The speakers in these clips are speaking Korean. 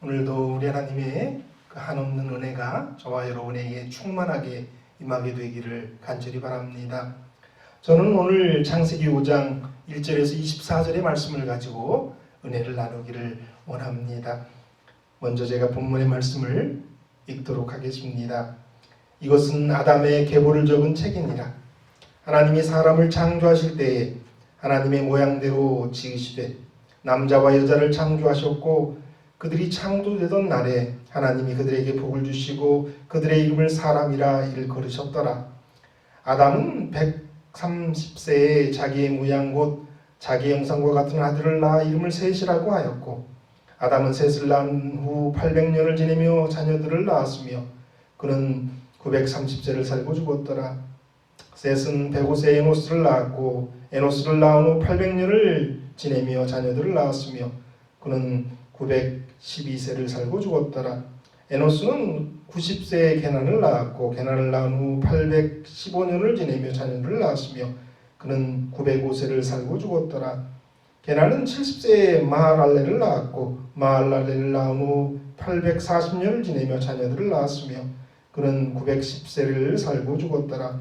오늘도 우리 하나님의 그 한없는 은혜가 저와 여러분에게 충만하게 임하게 되기를 간절히 바랍니다. 저는 오늘 창세기 5장 1절에서 24절의 말씀을 가지고 은혜를 나누기를 원합니다. 먼저 제가 본문의 말씀을 읽도록 하겠습니다. 이것은 아담의 계보를 적은 책이니라. 하나님이 사람을 창조하실 때에 하나님의 모양대로 지으시되 남자와 여자를 창조하셨고 그들이 창조되던 날에 하나님이 그들에게 복을 주시고 그들의 이름을 사람이라 일컬으셨더라. 아담은 130세에 자기의 모양 곧 자기의 형상과 같은 아들을 낳아 이름을 셋이라고 하였고 아담은 셋을 낳은 후 800년을 지내며 자녀들을 낳았으며 그는 930세를 살고 죽었더라. 셋은 105세에 에노스를 낳았고 에노스를 낳은 후 800년을 지내며 자녀들을 낳았으며 그는 912세를 살고 죽었더라. 에노스는 90세에 게난을 낳았고 게난을 낳은 후 815년을 지내며 자녀를 낳았으며 그는 905세를 살고 죽었더라. 게난은 70세에 마할랄레를 낳았고 마할랄레를 낳은 후 840년을 지내며 자녀들을 낳았으며 그는 910세를 살고 죽었더라.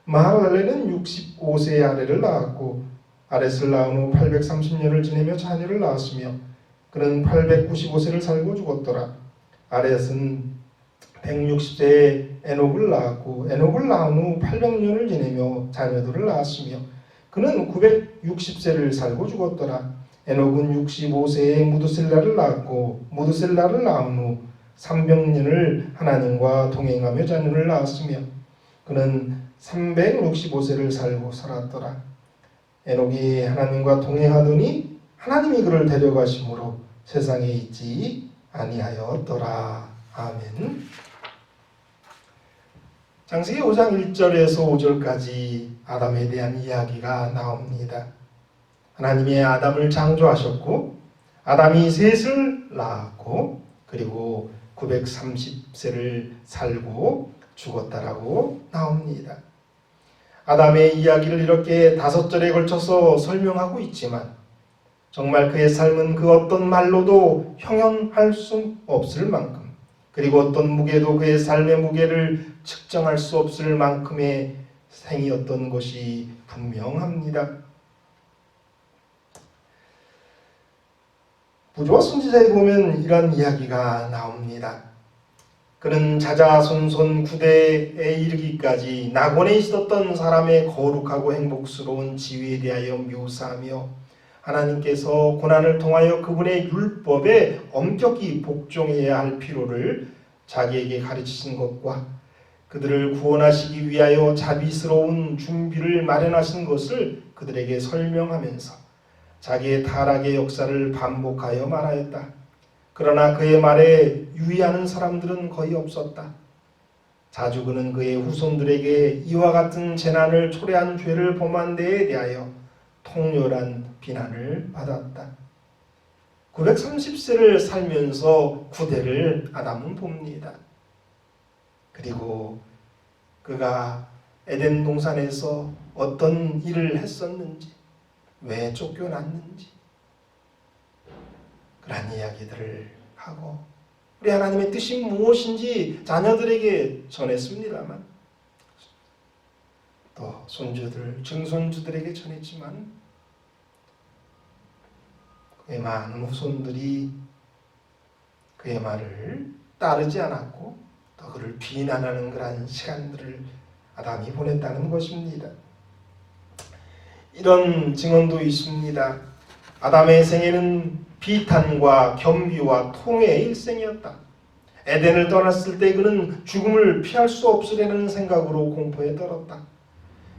마할랄레는 65세에 아레를 낳았고 아렛을 낳은 후 830년을 지내며 자녀를 낳았으며 그는 895세를 살고 죽었더라. 아렛은 160세에 에녹을 낳았고 에녹을 낳은 후 800년을 지내며 자녀들을 낳았으며 그는 960세를 살고 죽었더라. 에녹은 65세에 무드셀라를 낳았고 무드셀라를 낳은 후 300년을 하나님과 동행하며 자녀를 낳았으며 그는 365세를 살고 살았더라. 에녹이 하나님과 동행하더니 하나님이 그를 데려가심으로 세상에 있지 아니하였더라. 아멘. 창세기 5장 1절에서 5절까지 아담에 대한 이야기가 나옵니다. 하나님이 아담을 창조하셨고 아담이 셋을 낳았고 그리고 930세를 살고 죽었다라고 나옵니다. 아담의 이야기를 이렇게 5절에 걸쳐서 설명하고 있지만 정말 그의 삶은 그 어떤 말로도 형용할 수 없을 만큼 그리고 어떤 무게도 그의 삶의 무게를 측정할 수 없을 만큼의 생이었던 것이 분명합니다. 부조와 선지자에 보면 이런 이야기가 나옵니다. 그는 자자손손 9대에 이르기까지 낙원에 있었던 사람의 거룩하고 행복스러운 지위에 대하여 묘사하며 하나님께서 고난을 통하여 그분의 율법에 엄격히 복종해야 할 필요를 자기에게 가르치신 것과 그들을 구원하시기 위하여 자비스러운 준비를 마련하신 것을 그들에게 설명하면서 자기의 타락의 역사를 반복하여 말하였다. 그러나 그의 말에 유의하는 사람들은 거의 없었다. 자주 그는 그의 후손들에게 이와 같은 재난을 초래한 죄를 범한 데에 대하여 통렬한 비난을 받았다. 930세를 살면서 9대를 아담은 봅니다. 그리고 그가 에덴 동산에서 어떤 일을 했었는지, 왜 쫓겨났는지 그런 이야기들을 하고 우리 하나님의 뜻이 무엇인지 자녀들에게 전했습니다만 또 손주들, 증손주들에게 전했지만 그의 많은 후손들이 그의 말을 따르지 않았고 또 그를 비난하는 그러한 시간들을 아담이 보냈다는 것입니다. 이런 증언도 있습니다. 아담의 생애는 비탄과 겸비와 통회의 일생이었다. 에덴을 떠났을 때 그는 죽음을 피할 수 없으려는 생각으로 공포에 떨었다.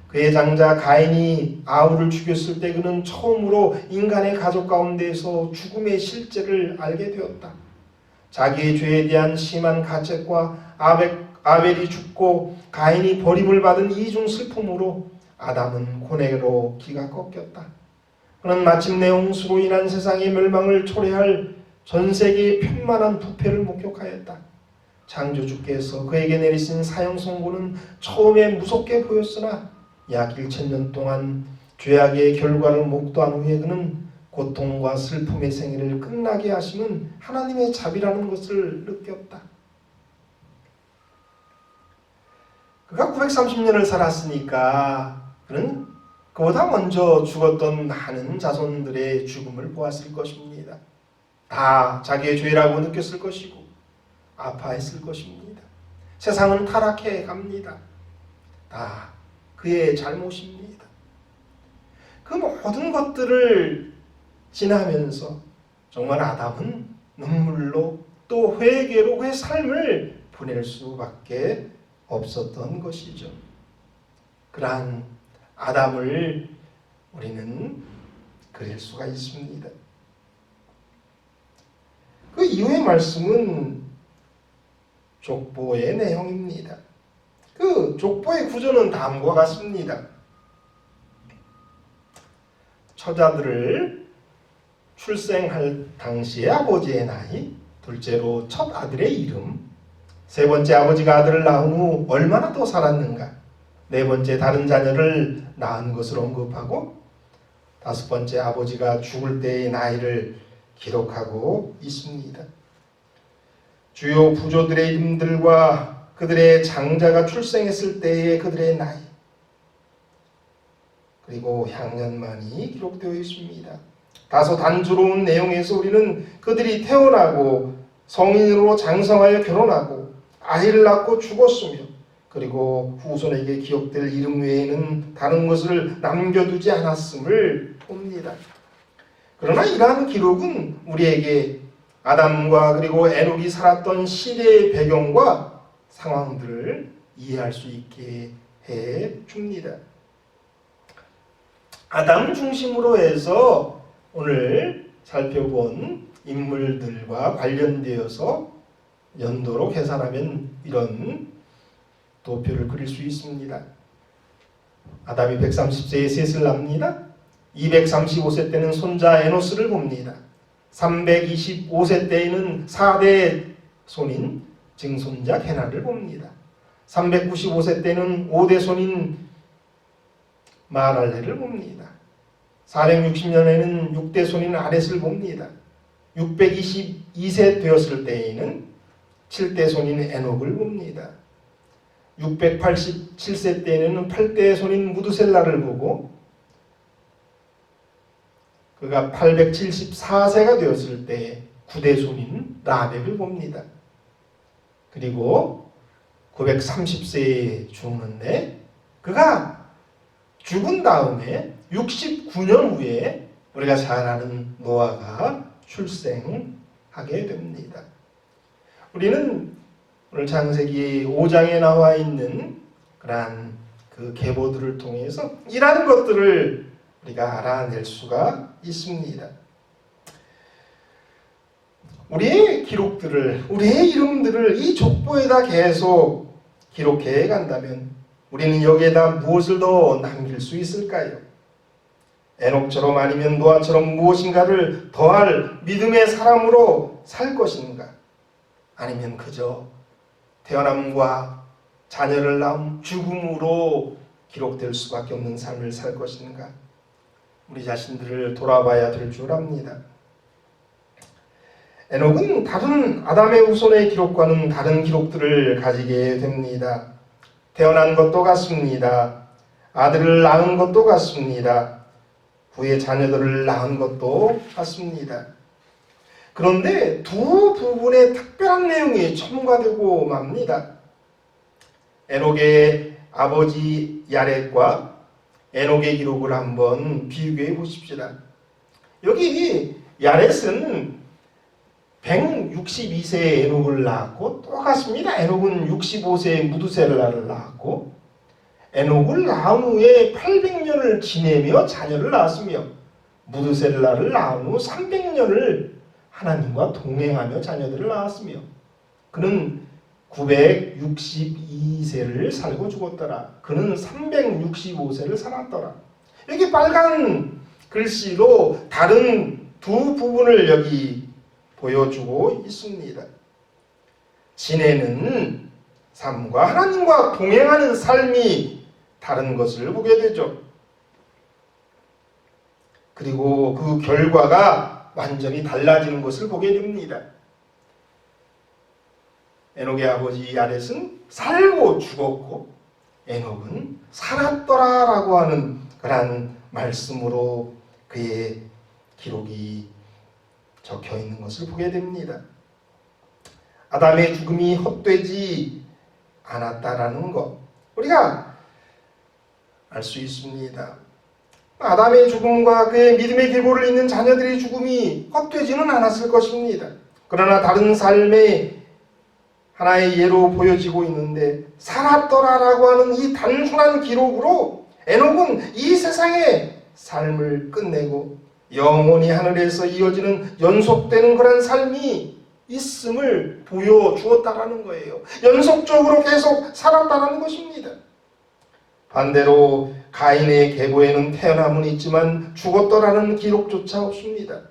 그의 장자 가인이 아우를 죽였을 때 그는 처음으로 인간의 가족 가운데에서 죽음의 실제를 알게 되었다. 자기의 죄에 대한 심한 가책과 아벨이 죽고 가인이 버림을 받은 이중 슬픔으로 아담은 고뇌로 기가 꺾였다. 그는 마침내 홍수로 인한 세상의 멸망을 초래할 전 세계의 편만한 부패를 목격하였다. 창조주께서 그에게 내리신 사형 선고는 처음에 무섭게 보였으나 약 1000년 동안 죄악의 결과를 목도한 후에 그는 고통과 슬픔의 생애를 끝나게 하시는 하나님의 자비라는 것을 느꼈다. 그가 930년을 살았으니까 그는 그보다 먼저 죽었던 많은 자손들의 죽음을 보았을 것입니다. 다 자기의 죄라고 느꼈을 것이고 아파했을 것입니다. 세상은 타락해 갑니다. 다 그의 잘못입니다. 그 모든 것들을 지나면서 정말 아담은 눈물로 또 회개로 그의 삶을 보낼 수밖에 없었던 것이죠. 그러한 아담을 우리는 그릴 수가 있습니다. 그 이후의 말씀은 족보의 내용입니다. 그 족보의 구조는 다음과 같습니다. 처자들을 출생할 당시의 아버지의 나이, 둘째로 첫 아들의 이름, 세 번째 아버지가 아들을 낳은 후 얼마나 더 살았는가, 네 번째 다른 자녀를 낳은 것을 언급하고 다섯 번째 아버지가 죽을 때의 나이를 기록하고 있습니다. 주요 부조들의 이름들과 그들의 장자가 출생했을 때의 그들의 나이, 그리고 향년만이 기록되어 있습니다. 다소 단조로운 내용에서 우리는 그들이 태어나고 성인으로 장성하여 결혼하고 아이를 낳고 죽었으며 그리고 후손에게 기억될 이름 외에는 다른 것을 남겨두지 않았음을 봅니다. 그러나 이러한 기록은 우리에게 아담과 그리고 에녹이 살았던 시대의 배경과 상황들을 이해할 수 있게 해 줍니다. 아담 중심으로 해서 오늘 살펴본 인물들과 관련되어서 연도로 계산하면 이런 도표를 그릴 수 있습니다. 아담이 130세에 셋을 낳습니다. 235세 때는 손자 에노스를 봅니다. 325세 때에는 4대 손인 증손자 게나를 봅니다. 395세 때는 5대 손인 마랄레를 봅니다. 460년에는 6대 손인 아렛을 봅니다. 622세 되었을 때에는 7대 손인 에녹을 봅니다. 687세 때에는 8대 손인 무드셀라를 보고 그가 874세가 되었을 때 9대 손인 라벡을 봅니다. 그리고 930세에 죽는데 그가 죽은 다음에 69년 후에 우리가 잘 아는 노아가 출생하게 됩니다. 우리는 오늘 창세기 5장에 나와 있는 그러한 그 계보들을 통해서 이러한 것들을 우리가 알아낼 수가 있습니다. 우리의 기록들을, 우리의 이름들을 이 족보에다 계속 기록해 간다면 우리는 여기에다 무엇을 더 남길 수 있을까요? 에녹처럼 아니면 노아처럼 무엇인가를 더할 믿음의 사람으로 살 것인가? 아니면 그저 태어남과 자녀를 낳음, 죽음으로 기록될 수밖에 없는 삶을 살 것인가? 우리 자신들을 돌아봐야 될 줄 압니다. 에녹은 다른 아담의 후손의 기록과는 다른 기록들을 가지게 됩니다. 태어난 것도 같습니다. 아들을 낳은 것도 같습니다. 후에 자녀들을 낳은 것도 같습니다. 그런데 두 부분의 특별한 내용이 첨가되고 맙니다. 에녹의 아버지 야렛과 에녹의 기록을 한번 비교해 보십시다. 여기 야렛은 162세에 에녹을 낳았고 똑같습니다. 에녹은 65세에 무드셀라를 낳았고 에녹을 낳은 후에 800년을 지내며 자녀를 낳았으며 무드셀라를 낳은 후 300년을 하나님과 동행하며 자녀들을 낳았으며 그는 962세를 살고 죽었더라. 그는 365세를 살았더라. 여기 빨간 글씨로 다른 두 부분을 여기 보여주고 있습니다. 지내는 삶과 하나님과 동행하는 삶이 다른 것을 보게 되죠. 그리고 그 결과가 완전히 달라지는 것을 보게 됩니다. 에녹의 아버지 야렛은 살고 죽었고 에녹은 살았더라라고 하는 그러한 말씀으로 그의 기록이 적혀 있는 것을 보게 됩니다. 아담의 죽음이 헛되지 않았다라는 것 우리가 알 수 있습니다. 아담의 죽음과 그의 믿음의 계보를 잇는 자녀들의 죽음이 헛되지는 않았을 것입니다. 그러나 다른 삶의 하나의 예로 보여지고 있는데 살았더라라고 하는 이 단순한 기록으로 에녹은 이 세상의 삶을 끝내고 영원히 하늘에서 이어지는 연속되는 그런 삶이 있음을 보여주었다라는 거예요. 연속적으로 계속 살았다라는 것입니다. 반대로 가인의 계보에는 태어남은 있지만 죽었더라는 기록조차 없습니다.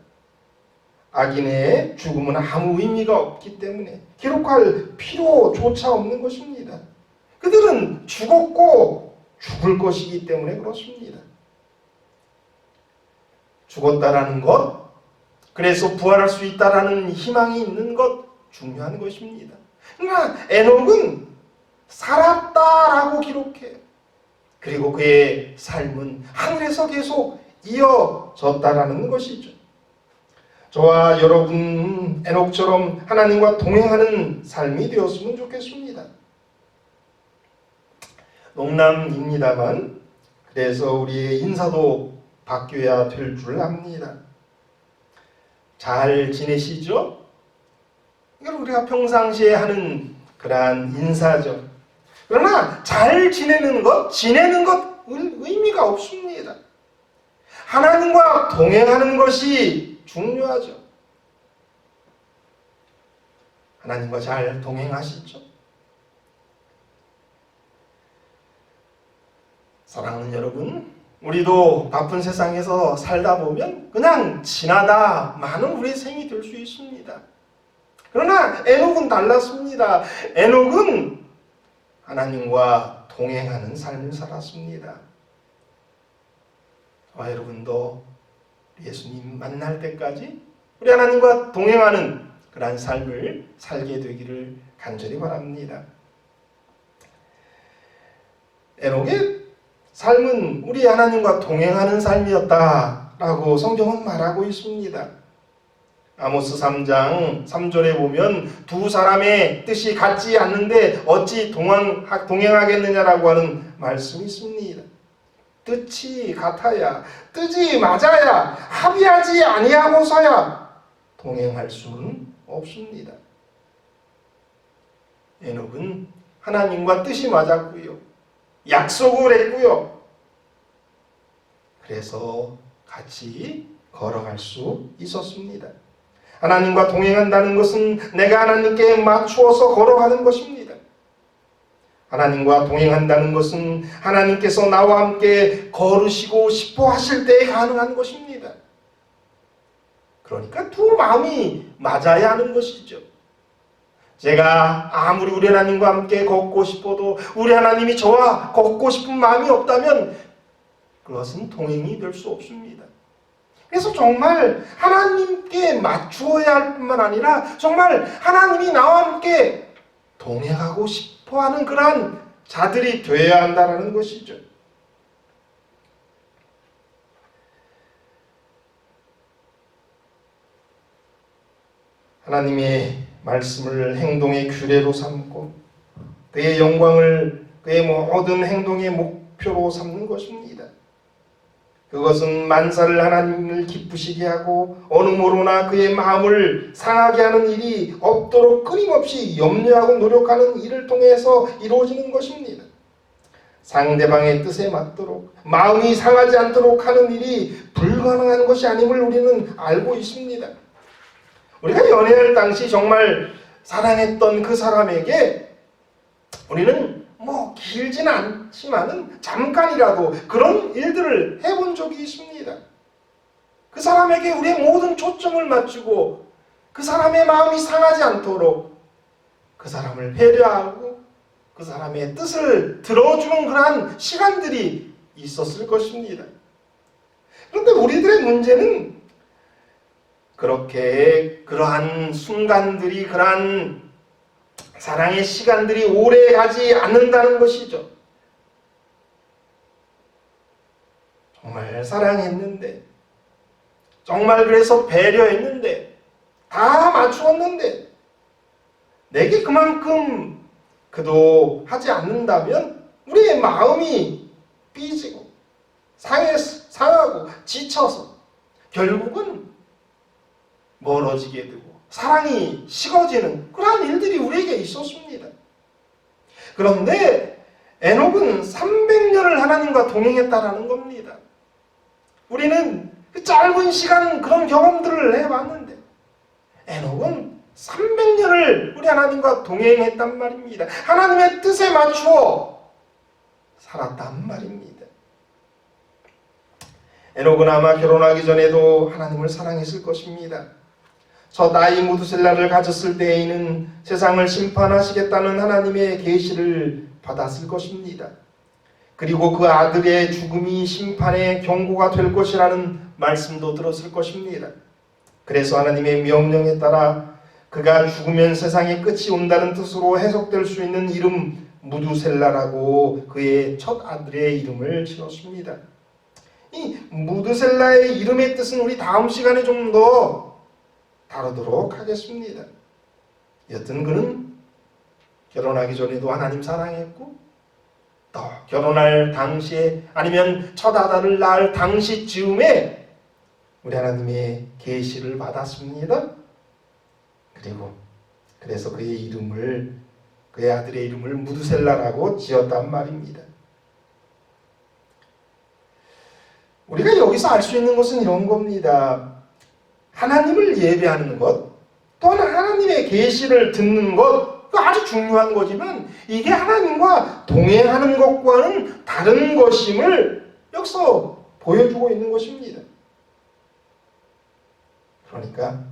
악인의 죽음은 아무 의미가 없기 때문에 기록할 필요조차 없는 것입니다. 그들은 죽었고 죽을 것이기 때문에 그렇습니다. 죽었다라는 것, 그래서 부활할 수 있다라는 희망이 있는 것 중요한 것입니다. 그러나 에녹은 살았다라고 기록해요. 그리고 그의 삶은 하늘에서 계속 이어졌다라는 것이죠. 저와 여러분 에녹처럼 하나님과 동행하는 삶이 되었으면 좋겠습니다. 농담입니다만 그래서 우리의 인사도 바뀌어야 될 줄 압니다. 잘 지내시죠? 이건 우리가 평상시에 하는 그러한 인사죠. 그러나 잘 지내는 것 의미가 없습니다. 하나님과 동행하는 것이 중요하죠. 하나님과 잘 동행하시죠? 사랑하는 여러분, 우리도 바쁜 세상에서 살다 보면 그냥 지나다 마는 우리의 생이 될 수 있습니다. 그러나 에녹은 달랐습니다. 에녹은 하나님과 동행하는 삶을 살았습니다. 저와 여러분도 예수님 만날 때까지 우리 하나님과 동행하는 그러한 삶을 살게 되기를 간절히 바랍니다. 에녹의 삶은 우리 하나님과 동행하는 삶이었다라고 성경은 말하고 있습니다. 아모스 3장 3절에 보면 두 사람의 뜻이 같지 않는데 어찌 동행하겠느냐라고 하는 말씀이 있습니다. 뜻이 같아야, 뜻이 맞아야, 합의하지 아니하고서야 동행할 수는 없습니다. 에녹은 하나님과 뜻이 맞았고요. 약속을 했고요. 그래서 같이 걸어갈 수 있었습니다. 하나님과 동행한다는 것은 내가 하나님께 맞추어서 걸어가는 것입니다. 하나님과 동행한다는 것은 하나님께서 나와 함께 걸으시고 싶어 하실 때에 가능한 것입니다. 그러니까 두 마음이 맞아야 하는 것이죠. 제가 아무리 우리 하나님과 함께 걷고 싶어도 우리 하나님이 저와 걷고 싶은 마음이 없다면 그것은 동행이 될 수 없습니다. 그래서 정말 하나님께 맞추어야 할 뿐만 아니라 정말 하나님이 나와 함께 동행하고 싶어하는 그러한 자들이 되어야 한다는 것이죠. 하나님의 말씀을 행동의 규례로 삼고 그의 영광을 그의 모든 행동의 목표로 삼는 것입니다. 그것은 만사를 하나님을 기쁘시게 하고 어느 모로나 그의 마음을 상하게 하는 일이 없도록 끊임없이 염려하고 노력하는 일을 통해서 이루어지는 것입니다. 상대방의 뜻에 맞도록 마음이 상하지 않도록 하는 일이 불가능한 것이 아님을 우리는 알고 있습니다. 우리가 연애할 당시 정말 사랑했던 그 사람에게 우리는 길지는 않지만은 잠깐이라도 그런 일들을 해본 적이 있습니다. 그 사람에게 우리의 모든 초점을 맞추고 그 사람의 마음이 상하지 않도록 그 사람을 배려하고 그 사람의 뜻을 들어주는 그러한 시간들이 있었을 것입니다. 그런데 우리들의 문제는 그렇게 그러한 순간들이, 그러한 사랑의 시간들이 오래 가지 않는다는 것이죠. 정말 사랑했는데, 정말 그래서 배려했는데, 다 맞추었는데, 내게 그만큼 그도하지 않는다면 우리의 마음이 삐지고 상하고 지쳐서 결국은 멀어지게 되고 사랑이 식어지는 그러한 일들이 우리에게 있었습니다. 그런데 에녹은 300년을 하나님과 동행했다라는 겁니다. 우리는 그 짧은 시간 그런 경험들을 해봤는데 에녹은 300년을 우리 하나님과 동행했단 말입니다. 하나님의 뜻에 맞추어 살았단 말입니다. 에녹은 아마 결혼하기 전에도 하나님을 사랑했을 것입니다. 첫 아이 무두셀라를 가졌을 때에는 세상을 심판하시겠다는 하나님의 계시를 받았을 것입니다. 그리고 그 아들의 죽음이 심판의 경고가 될 것이라는 말씀도 들었을 것입니다. 그래서 하나님의 명령에 따라 그가 죽으면 세상의 끝이 온다는 뜻으로 해석될 수 있는 이름 무두셀라라고 그의 첫 아들의 이름을 지었습니다. 이 무두셀라의 이름의 뜻은 우리 다음 시간에 좀 더 다루도록 하겠습니다. 여튼 그는 결혼하기 전에도 하나님 사랑했고 또 결혼할 당시에 아니면 첫 아들을 낳을 당시 즈음에 우리 하나님의 계시를 받았습니다. 그리고 그래서 그의 아들의 이름을 무두셀라라고 지었단 말입니다. 우리가 여기서 알 수 있는 것은 이런 겁니다. 하나님을 예배하는 것, 또한 하나님의 계시를 듣는 것, 아주 중요한 거지만 이게 하나님과 동행하는 것과는 다른 것임을 여기서 보여주고 있는 것입니다. 그러니까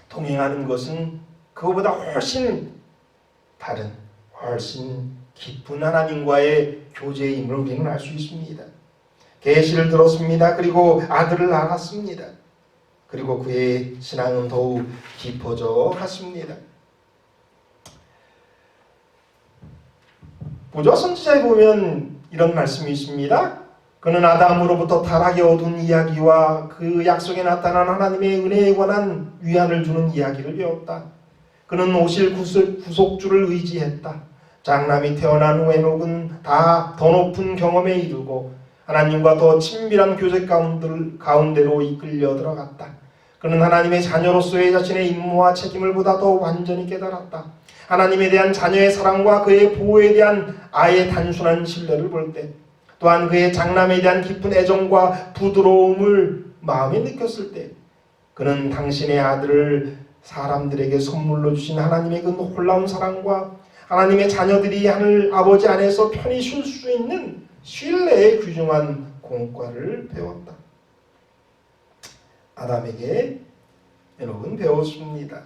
동행하는 것은 그거보다 훨씬 다른, 훨씬 깊은 하나님과의 교제임을 우리는 알 수 있습니다. 계시를 들었습니다. 그리고 아들을 낳았습니다. 그리고 그의 신앙은 더욱 깊어져 갔습니다. 보좌 선지자에 보면 이런 말씀이 있습니다. 그는 아담으로부터 타락에 얻은 이야기와 그 약속에 나타난 하나님의 은혜에 관한 위안을 주는 이야기를 배웠다. 그는 오실 구속주를 의지했다. 장남이 태어난 후 에녹은 다 더 높은 경험에 이르고 하나님과 더 친밀한 교제 가운데로 이끌려 들어갔다. 그는 하나님의 자녀로서의 자신의 임무와 책임을 보다 더 완전히 깨달았다. 하나님에 대한 자녀의 사랑과 그의 보호에 대한 아이의 단순한 신뢰를 볼 때, 또한 그의 장남에 대한 깊은 애정과 부드러움을 마음에 느꼈을 때, 그는 당신의 아들을 사람들에게 선물로 주신 하나님의 그 놀라운 사랑과 하나님의 자녀들이 하늘 아버지 안에서 편히 쉴 수 있는 신뢰의 귀중한 공과를 배웠다. 아담에게 에녹은 배웠습니다.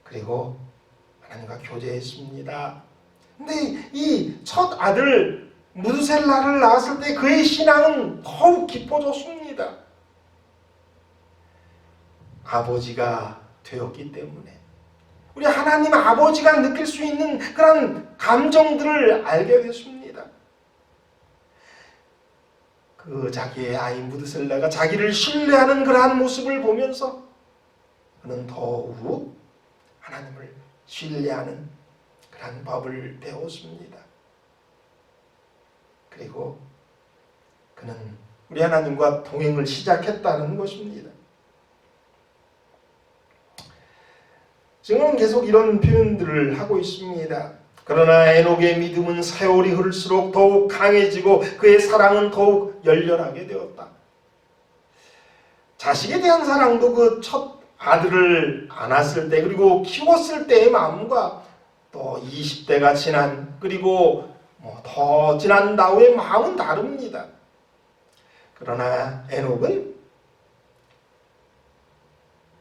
그리고 하나님과 교제했습니다. 근데 이 첫 아들 무두셀라를 낳았을 때 그의 신앙은 더욱 깊어졌습니다. 아버지가 되었기 때문에 우리 하나님 아버지가 느낄 수 있는 그런 감정들을 알게 됐습니다. 그 자기의 아이 무두셀라가 자기를 신뢰하는 그러한 모습을 보면서 그는 더욱 하나님을 신뢰하는 그러한 법을 배웠습니다. 그리고 그는 우리 하나님과 동행을 시작했다는 것입니다. 지금은 계속 이런 표현들을 하고 있습니다. 그러나 에녹의 믿음은 세월이 흐를수록 더욱 강해지고 그의 사랑은 더욱 열렬하게 되었다. 자식에 대한 사랑도 그 첫 아들을 안았을 때 그리고 키웠을 때의 마음과 또 20대가 지난 그리고 더 지난 다음의 마음은 다릅니다. 그러나 에녹은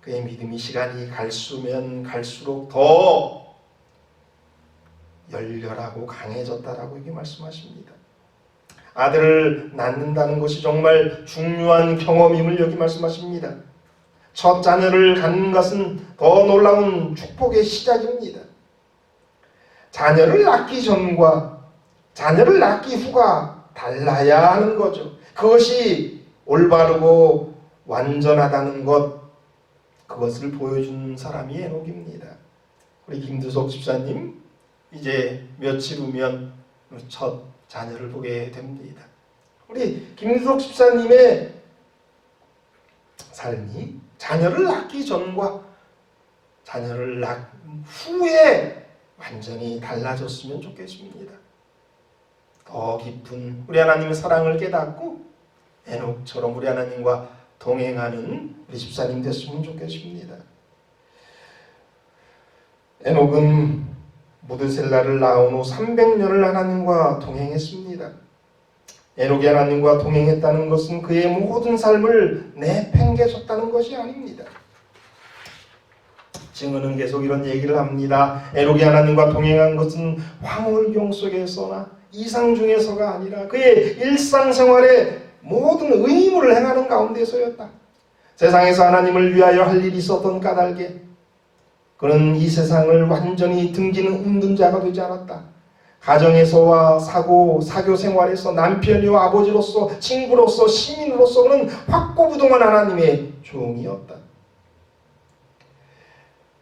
그의 믿음이 시간이 갈수면 갈수록 더 열렬하고 강해졌다라고 이게 말씀하십니다. 아들을 낳는다는 것이 정말 중요한 경험임을 여기 말씀하십니다. 첫 자녀를 갖는 것은 더 놀라운 축복의 시작입니다. 자녀를 낳기 전과 자녀를 낳기 후가 달라야 하는 거죠. 그것이 올바르고 완전하다는 것, 그것을 보여준 사람이 에녹입니다. 우리 김두석 집사님 이제 며칠 후면 첫 자녀를 보게 됩니다. 우리 김두석 집사님의 삶이 자녀를 낳기 전과 자녀를 낳은 후에 완전히 달라졌으면 좋겠습니다. 더 깊은 우리 하나님의 사랑을 깨닫고 에녹처럼 우리 하나님과 동행하는 우리 집사님 됐으면 좋겠습니다. 에녹은 무드셀라를 낳은 후 300년을 하나님과 동행했습니다. 에녹이 하나님과 동행했다는 것은 그의 모든 삶을 내팽개쳤다는 것이 아닙니다. 증언은 계속 이런 얘기를 합니다. 에녹이 하나님과 동행한 것은 황홀경 속에서나 이상 중에서가 아니라 그의 일상생활의 모든 의무를 행하는 가운데서였다. 세상에서 하나님을 위하여 할 일이 있었던 까닭에 그는 이 세상을 완전히 등지는 운둔자가 되지 않았다. 가정에서와 사교 생활에서 남편이와 아버지로서 친구로서 시민으로서 그는 확고부동한 하나님의 종이었다.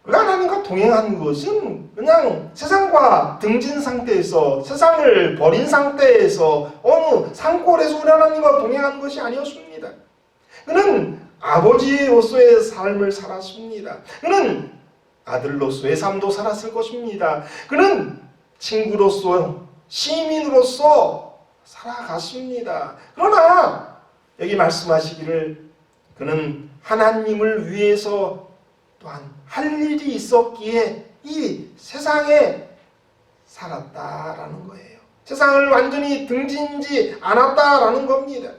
그가 하나님과 동행한 것은 그냥 세상과 등진 상태에서 세상을 버린 상태에서 어느 산골에서 우리 하나님과 동행한 것이 아니었습니다. 그는 아버지로서의 삶을 살았습니다. 그는 아들로서의 삶도 살았을 것입니다. 그는 친구로서 시민으로서 살아갔습니다. 그러나 여기 말씀하시기를 그는 하나님을 위해서 또한 할 일이 있었기에 이 세상에 살았다라는 거예요. 세상을 완전히 등지지 않았다라는 겁니다.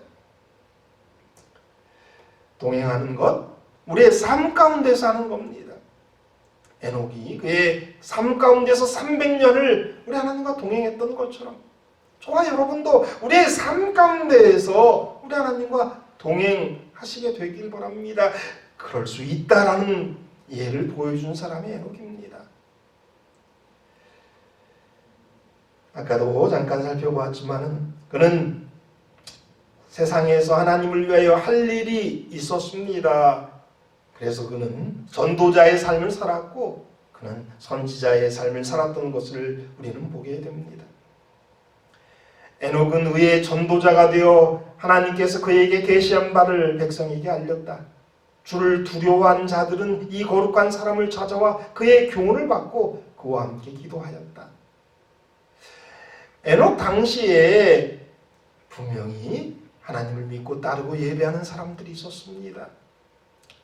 동행하는 것, 우리의 삶 가운데서 하는 겁니다. 에녹이 그의 삶 가운데서 300년을 우리 하나님과 동행했던 것처럼 저와 여러분도 우리의 삶 가운데에서 우리 하나님과 동행하시게 되길 바랍니다. 그럴 수 있다라는 예를 보여준 사람이 에녹입니다. 아까도 잠깐 살펴보았지만은 그는 세상에서 하나님을 위하여 할 일이 있었습니다. 그래서 그는 전도자의 삶을 살았고 그는 선지자의 삶을 살았던 것을 우리는 보게 됩니다. 에녹은 의의 전도자가 되어 하나님께서 그에게 계시한 바를 백성에게 알렸다. 주를 두려워한 자들은 이 거룩한 사람을 찾아와 그의 교훈을 받고 그와 함께 기도하였다. 에녹 당시에 분명히 하나님을 믿고 따르고 예배하는 사람들이 있었습니다.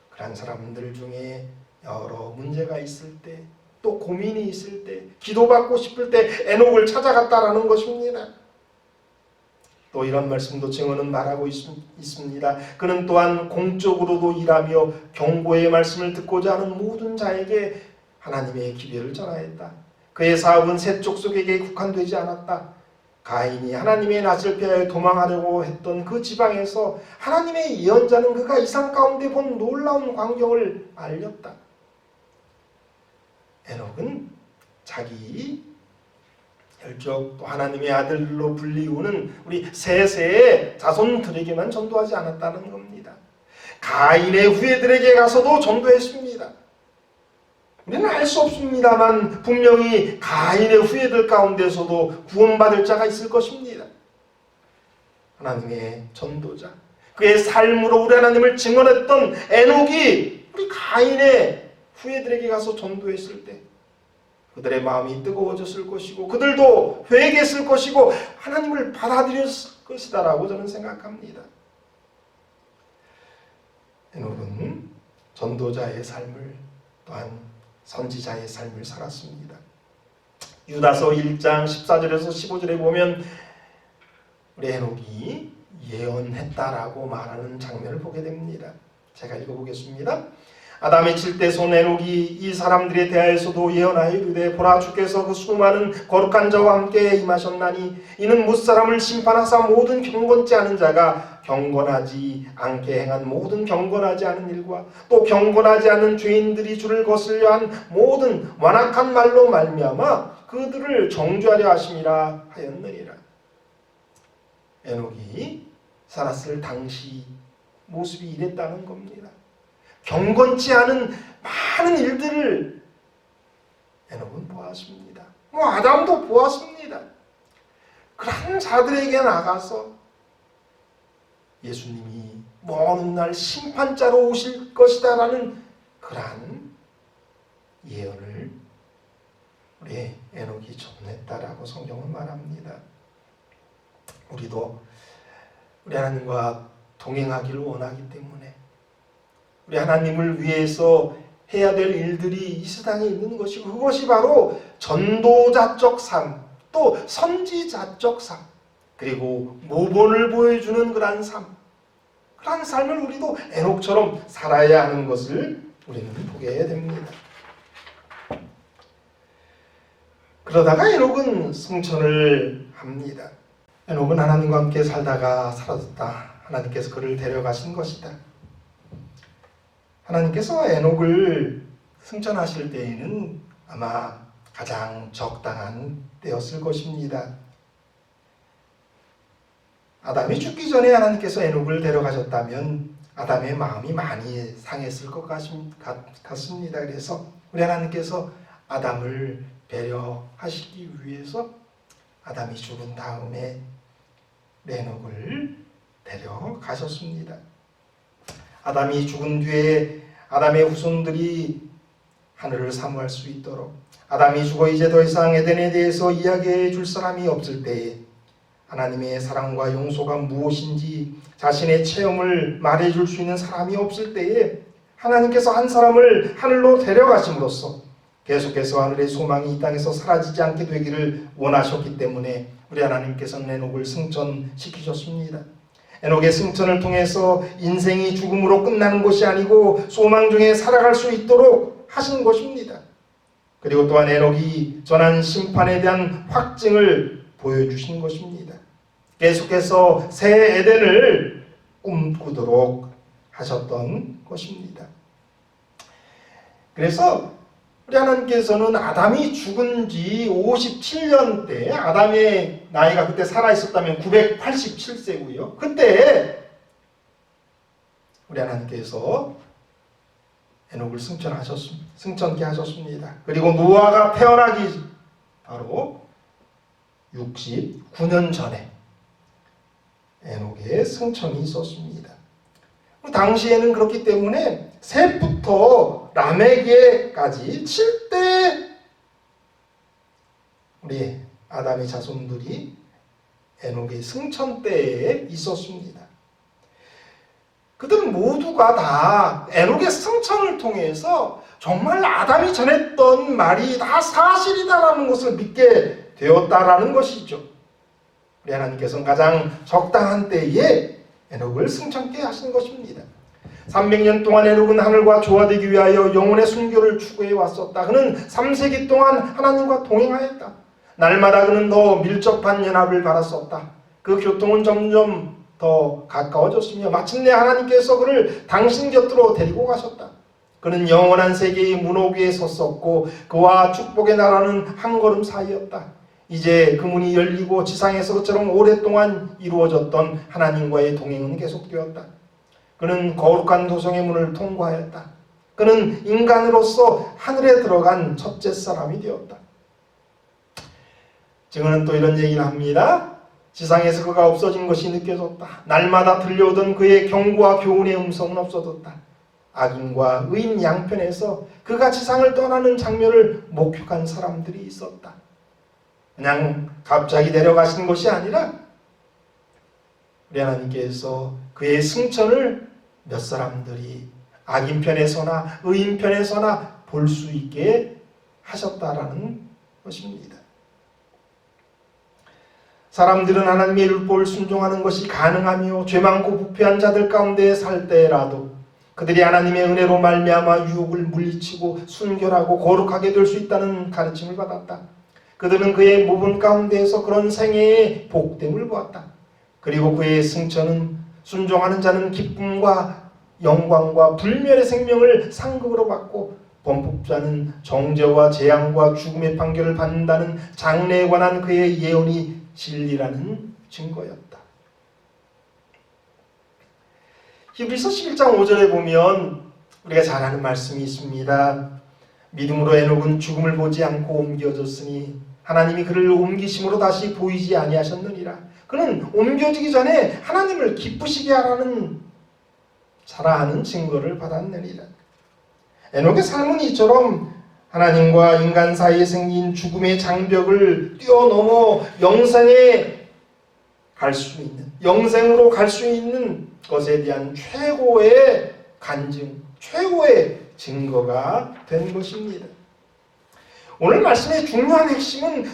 그런 사람들 중에 여러 문제가 있을 때, 또 고민이 있을 때, 기도받고 싶을 때 에녹을 찾아갔다라는 것입니다. 또 이런 말씀도 증언은 말하고 있습니다. 그는 또한 공적으로도 일하며 경고의 말씀을 듣고자 하는 모든 자에게 하나님의 기별을 전하였다. 그의 사업은 셋 족속에게 국한되지 않았다. 가인이 하나님의 낯을 피하여 도망하려고 했던 그 지방에서 하나님의 예언자는 그가 이상 가운데 본 놀라운 광경을 알렸다. 에녹은 자기 혈족 또 하나님의 아들로 불리우는 우리 셋의 자손들에게만 전도하지 않았다는 겁니다. 가인의 후예들에게 가서도 전도했습니다. 우리는 알 수 없습니다만 분명히 가인의 후예들 가운데서도 구원받을 자가 있을 것입니다. 하나님의 전도자, 그의 삶으로 우리 하나님을 증언했던 에녹이 우리 가인의 후예들에게 가서 전도했을 때 그들의 마음이 뜨거워졌을 것이고 그들도 회개했을 것이고 하나님을 받아들였을 것이다라고 저는 생각합니다. 에녹은 전도자의 삶을 또한 선지자의 삶을 살았습니다. 유다서 1장 14절에서 15절에 보면 우리 에녹이 예언했다라고 말하는 장면을 보게 됩니다. 제가 읽어보겠습니다. 아담의 7대 손 에녹이 이 사람들에 대하여서도 예언하여 이르되 보라 주께서 그 수많은 거룩한 자와 함께 임하셨나니 이는 무사람을 심판하사 모든 경건치 않은 자가 경건하지 않게 행한 모든 경건하지 않은 일과 또 경건하지 않은 죄인들이 주를 거슬려 한 모든 완악한 말로 말미암아 그들을 정죄하려 하심이라 하였느니라. 에녹이 살았을 당시 모습이 이랬다는 겁니다. 경건치 않은 많은 일들을 에녹은 보았습니다. 아담도 보았습니다. 그런 자들에게 나가서 예수님이 먼 훗날 심판자로 오실 것이다 라는 그러한 예언을 우리 에녹이 전했다라고 성경은 말합니다. 우리도 우리 하나님과 동행하기를 원하기 때문에 우리 하나님을 위해서 해야 될 일들이 이 세상에 있는 것이고 그것이 바로 전도자적 삶, 또 선지자적 삶, 그리고 모본을 보여주는 그러한 삶, 그러한 삶을 우리도 에녹처럼 살아야 하는 것을 우리는 보게 됩니다. 그러다가 에녹은 승천을 합니다. 에녹은 하나님과 함께 살다가 사라졌다. 하나님께서 그를 데려가신 것이다. 하나님께서 에녹을 승천하실 때에는 아마 가장 적당한 때였을 것입니다. 아담이 죽기 전에 하나님께서 에녹을 데려가셨다면 아담의 마음이 많이 상했을 것 같습니다. 그래서 우리 하나님께서 아담을 배려하시기 위해서 아담이 죽은 다음에 에녹을 데려가셨습니다. 아담이 죽은 뒤에 아담의 후손들이 하늘을 사모할 수 있도록 아담이 죽어 이제 더 이상 에덴에 대해서 이야기해 줄 사람이 없을 때에 하나님의 사랑과 용서가 무엇인지 자신의 체험을 말해 줄 수 있는 사람이 없을 때에 하나님께서 한 사람을 하늘로 데려가심으로써 계속해서 하늘의 소망이 이 땅에서 사라지지 않게 되기를 원하셨기 때문에 우리 하나님께서는 에녹을 승천시키셨습니다. 에녹의 승천을 통해서 인생이 죽음으로 끝나는 것이 아니고 소망 중에 살아갈 수 있도록 하신 것입니다. 그리고 또한 에녹이 전한 심판에 대한 확증을 보여주신 것입니다. 계속해서 새 에덴을 꿈꾸도록 하셨던 것입니다. 그래서 우리 하나님께서는 아담이 죽은 지 57년 때, 아담의 나이가 그때 살아있었다면 987세고요. 그때 우리 하나님께서 에녹을 승천케 하셨습니다. 그리고 노아가 태어나기 바로 69년 전에 에녹의 승천이 있었습니다. 당시에는 그렇기 때문에 셋부터 라멕에까지 7대 우리 아담의 자손들이 에녹의 승천 때에 있었습니다. 그들은 모두가 다 에녹의 승천을 통해서 정말 아담이 전했던 말이 다 사실이다라는 것을 믿게 되었다라는 것이죠. 우리 하나님께서는 가장 적당한 때에 에녹을 승천케 하신 것입니다. 300년 동안 에녹은 하늘과 조화되기 위하여 영혼의 순교를 추구해 왔었다. 그는 3세기 동안 하나님과 동행하였다. 날마다 그는 더 밀접한 연합을 바랐었다. 그 교통은 점점 더 가까워졌으며 마침내 하나님께서 그를 당신 곁으로 데리고 가셨다. 그는 영원한 세계의 문호 위에 섰었고 그와 축복의 나라는 한 걸음 사이였다. 이제 그 문이 열리고 지상에서 그처럼 오랫동안 이루어졌던 하나님과의 동행은 계속되었다. 그는 거룩한 도성의 문을 통과하였다. 그는 인간으로서 하늘에 들어간 첫째 사람이 되었다. 증언은 또 이런 얘기를 합니다. 지상에서 그가 없어진 것이 느껴졌다. 날마다 들려오던 그의 경고와 교훈의 음성은 없어졌다. 악인과 의인 양편에서 그가 지상을 떠나는 장면을 목격한 사람들이 있었다. 그냥 갑자기 내려가신 것이 아니라 우리 하나님께서 그의 승천을 몇 사람들이 악인 편에서나 의인 편에서나 볼 수 있게 하셨다라는 것입니다. 사람들은 하나님의 율법을 순종하는 것이 가능하며 죄 많고 부패한 자들 가운데 살 때라도 그들이 하나님의 은혜로 말미암아 유혹을 물리치고 순결하고 거룩하게 될 수 있다는 가르침을 받았다. 그들은 그의 모분 가운데에서 그런 생애의 복됨을 보았다. 그리고 그의 승천은 순종하는 자는 기쁨과 영광과 불멸의 생명을 상급으로 받고 범법자는 정죄와 재앙과 죽음의 판결을 받는다는 장래에 관한 그의 예언이 진리라는 증거였다. 히브리서 11장 5절에 보면 우리가 잘 아는 말씀이 있습니다. 믿음으로 에녹은 죽음을 보지 않고 옮겨졌으니 하나님이 그를 옮기심으로 다시 보이지 아니하셨느니라. 그는 옮겨지기 전에 하나님을 기쁘시게 하라는 자라하는 증거를 받았느니라. 에녹의 삶은 이처럼 하나님과 인간 사이에 생긴 죽음의 장벽을 뛰어넘어 영생에 갈 수 있는, 영생으로 갈 수 있는 것에 대한 최고의 간증, 최고의 증거가 된 것입니다. 오늘 말씀의 중요한 핵심은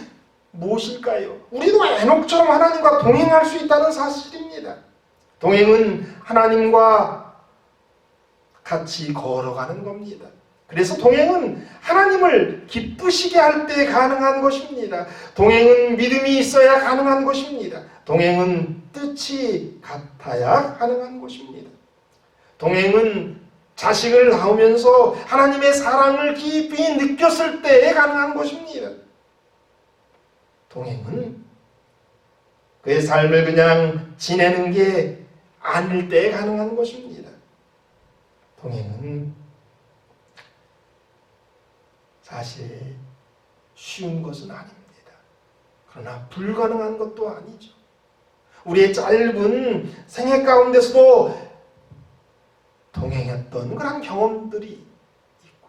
무엇일까요? 우리도 에녹처럼 하나님과 동행할 수 있다는 사실입니다. 동행은 하나님과 같이 걸어가는 겁니다. 그래서 동행은 하나님을 기쁘시게 할 때 가능한 것입니다. 동행은 믿음이 있어야 가능한 것입니다. 동행은 뜻이 같아야 가능한 것입니다. 동행은 자식을 낳으면서 하나님의 사랑을 깊이 느꼈을 때에 가능한 것입니다. 동행은 그의 삶을 그냥 지내는 게 아닐 때에 가능한 것입니다. 동행은 사실 쉬운 것은 아닙니다. 그러나 불가능한 것도 아니죠. 우리의 짧은 생애 가운데서도 동행했던 그런 경험들이 있고,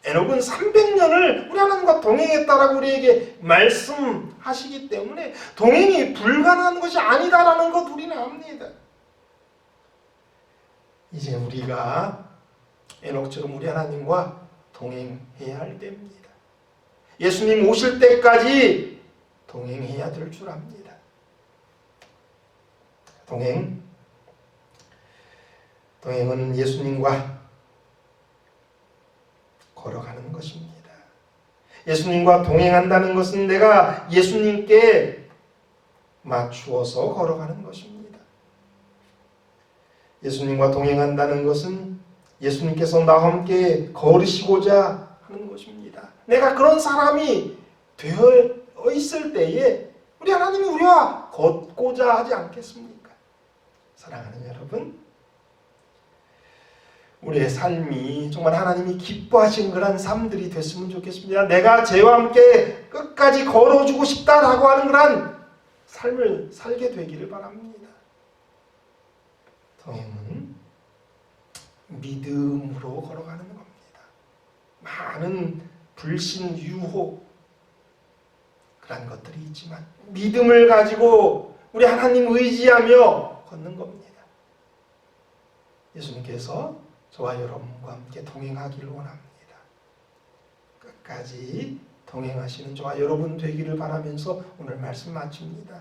에녹은 300년을 우리 하나님과 동행했다라고 우리에게 말씀하시기 때문에 동행이 불가능한 것이 아니다라는 것 우리는 압니다. 이제 우리가 에녹처럼 우리 하나님과 동행해야 할 때입니다. 예수님 오실 때까지 동행해야 될 줄 압니다. 동행은 예수님과 걸어가는 것입니다. 예수님과 동행한다는 것은 내가 예수님께 맞추어서 걸어가는 것입니다. 예수님과 동행한다는 것은 예수님께서 나와 함께 걸으시고자 하는 것입니다. 내가 그런 사람이 되어 있을 때에 우리 하나님이 우리와 걷고자 하지 않겠습니까? 사랑하는 여러분, 우리의 삶이 정말 하나님이 기뻐하시는 그런 삶들이 됐으면 좋겠습니다. 내가 죄와 함께 끝까지 걸어주고 싶다라고 하는 그런 삶을 살게 되기를 바랍니다. 동행은 믿음으로 걸어가는 겁니다. 많은 불신, 유혹 그런 것들이 있지만 믿음을 가지고 우리 하나님 의지하며 걷는 겁니다. 예수님께서 저와 여러분과 함께 동행하기를 원합니다. 끝까지 동행하시는 저와 여러분 되기를 바라면서 오늘 말씀 마칩니다.